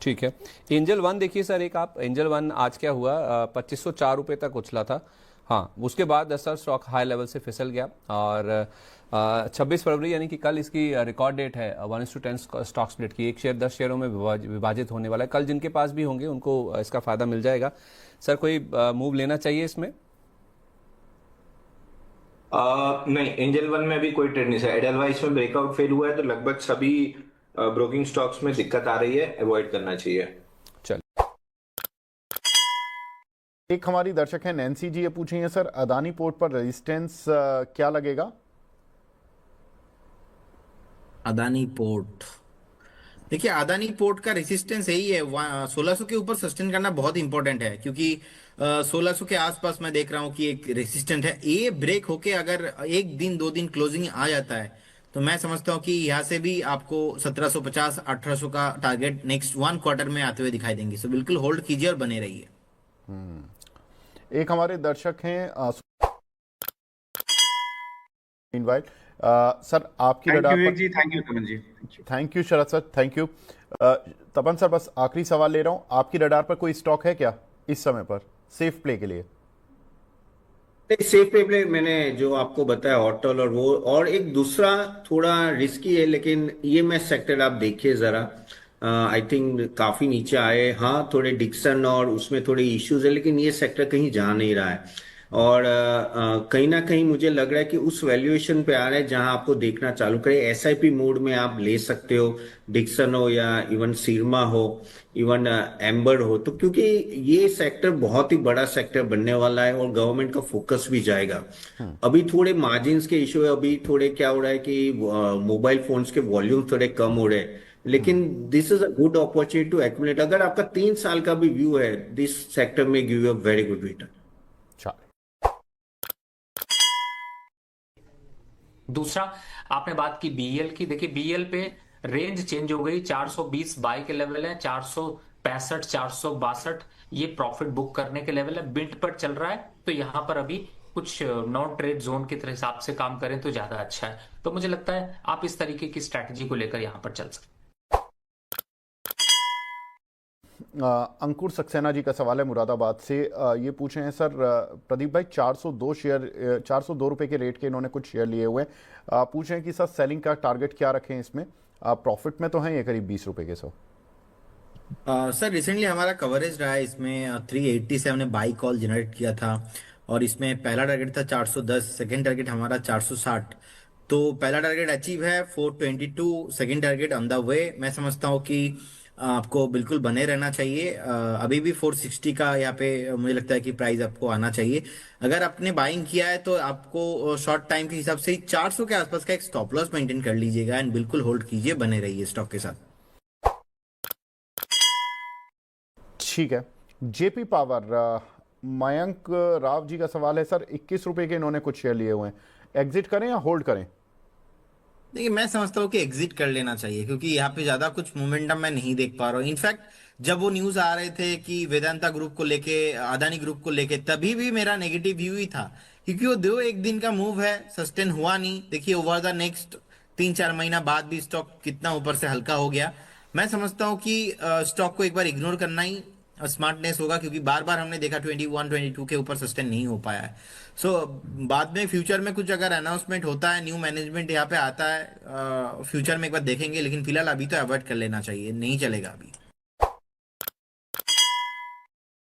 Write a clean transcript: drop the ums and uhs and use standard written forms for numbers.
ठीक है। Angel one देखिए सर, एक आप एंजल वन आज क्या हुआ, 2504 रुपये तक उछला था। हाँ, उसके बाद सर स्टॉक हाई लेवल से फिसल गया और 26 फरवरी यानी कि कल इसकी रिकॉर्ड डेट है 1:10 स्टॉक स्प्लिट की। एक शेयर 10 शेयरों में विभाजित होने वाला है। कल जिनके पास भी होंगे उनको इसका फायदा मिल जाएगा। सर कोई मूव लेना चाहिए इसमें? नहीं, एंजल वन में अभी कोई ट्रेड नहीं है। एडलवाइस में ब्रेकआउट फेल हुआ है तो लगभग सभी ब्रोकिंग स्टॉक्स में दिक्कत आ रही है, अवॉइड करना चाहिए। चल, एक हमारी दर्शक है नैन्सी जी, ये पूछ रही है सर अदानी पोर्ट पर रेजिस्टेंस क्या लगेगा? अदानी पोर्ट, देखिए अदानी पोर्ट का रेसिस्टेंस यही है, 1600 के ऊपर सस्टेन करना बहुत इंपॉर्टेंट है, क्योंकि 1600 के आसपास मैं देख रहा हूँ कि एक रेसिस्टेंट है। ये ब्रेक होके अगर एक दिन दो दिन क्लोजिंग आ जाता है तो मैं समझता हूँ कि यहाँ से भी आपको 1750 1800 का टारगेट नेक्स्ट 1 क्वार्टर में आते हुए दिखाई देंगे। सो बिल्कुल होल्ड कीजिए और बने रहिए। एक हमारे दर्शक हैं इनवाइट सर आपकी थैंक रडार यू पर। Vivek ji, thank you Taman ji. Thank you Sharad sir, thank you. Tapan sir बस आखिरी सवाल ले रहा हूं, आपकी रडार पर कोई स्टॉक है क्या इस समय पर सेफ प्ले के लिए? सेफ पे मैंने जो आपको बताया होटल और वो, और एक दूसरा थोड़ा रिस्की है, लेकिन ये मैं सेक्टर आप देखिए जरा। आई थिंक काफी नीचे आए, हाँ थोड़े डिक्सन और उसमें थोड़े इश्यूज है, लेकिन ये सेक्टर कहीं जा नहीं रहा है। और कहीं ना कहीं मुझे लग रहा है कि उस वैल्यूएशन पे आ रहा है जहां आपको देखना चालू करे। एसआईपी मोड में आप ले सकते हो, डिक्सन हो या इवन सीरमा हो, इवन एम्बर हो, तो क्योंकि ये सेक्टर बहुत ही बड़ा सेक्टर बनने वाला है और गवर्नमेंट का फोकस भी जाएगा। अभी थोड़े मार्जिन्स के इशू है, अभी थोड़े क्या हो रहा है कि मोबाइल फोन्स के वॉल्यूम थोड़े कम हो रहे हैं, लेकिन this is a good opportunity to accumulate. अगर आपका 3 साल का भी व्यू है, दिस सेक्टर में give you a very good return. दूसरा, आपने बात की बीएल की। देखिए बीएल पे रेंज चेंज हो गई, 420 बाय के लेवल है, 465 462 ये प्रॉफिट बुक करने के लेवल है। बिट पर चल रहा है, तो यहां पर अभी कुछ नॉन ट्रेड जोन के हिसाब से काम करें तो ज्यादा अच्छा है। तो मुझे लगता है आप इस तरीके की स्ट्रैटेजी को लेकर यहां पर चल सकते हैं। अंकुर सक्सेना जी का सवाल है मुरादाबाद से। ये पूछे हैं सर प्रदीप भाई 402 रुपए के रेट के इन्होंने कुछ शेयर लिए हुए हैं। पूछे हैं कि सर सेलिंग का टारगेट क्या रखें इसमें? प्रॉफिट में तो हैं ये करीब 20 रुपए के सर। सर रिसेंटली हमारा कवरेज रहा है इसमें 380 से हमने बाई कॉल जनरेट किया था, और इसमें पहला टारगेट था 410, सेकंड टारगेट हमारा 460। तो पहला टारगेट अचीव है 422, second target on the way. मैं समझता हूँ कि आपको बिल्कुल बने रहना चाहिए। अभी भी 460 का यहाँ पे मुझे लगता है कि प्राइस आपको आना चाहिए। अगर आपने बाइंग किया है तो आपको शॉर्ट टाइम के हिसाब से 400 के आसपास का एक स्टॉप लॉस मेंटेन कर लीजिएगा एंड बिल्कुल होल्ड कीजिए, बने रहिए स्टॉक के साथ। ठीक है। जेपी पावर मयंक राव जी का सवाल है सर 21 रुपए के इन्होंने कुछ शेयर लिए हुए हैं, एग्जिट करें या होल्ड करें? देखिए मैं समझता हूँ कि एग्जिट कर लेना चाहिए, क्योंकि यहाँ पे ज्यादा कुछ मोमेंटम मैं नहीं देख पा रहा हूँ। इनफैक्ट जब वो न्यूज आ रहे थे कि वेदांता ग्रुप को लेके, अदानी ग्रुप को लेके, तभी भी मेरा नेगेटिव व्यू ही था, क्योंकि वो दो एक दिन का मूव है, सस्टेन हुआ नहीं। देखिए ओवर द नेक्स्ट 3-4 महीना बाद भी स्टॉक कितना ऊपर से हल्का हो गया। मैं समझता हूँ कि स्टॉक को एक बार इग्नोर करना ही स्मार्टनेस होगा, क्योंकि बार बार हमने देखा 21-22 के ऊपर सस्टेन नहीं हो पाया है। सो बाद में फ्यूचर में कुछ अगर अनाउंसमेंट होता है, न्यू मैनेजमेंट यहाँ पे आता है, फ्यूचर में एक बार देखेंगे, लेकिन फिलहाल अभी तो अवॉइड कर लेना चाहिए, नहीं चलेगा अभी।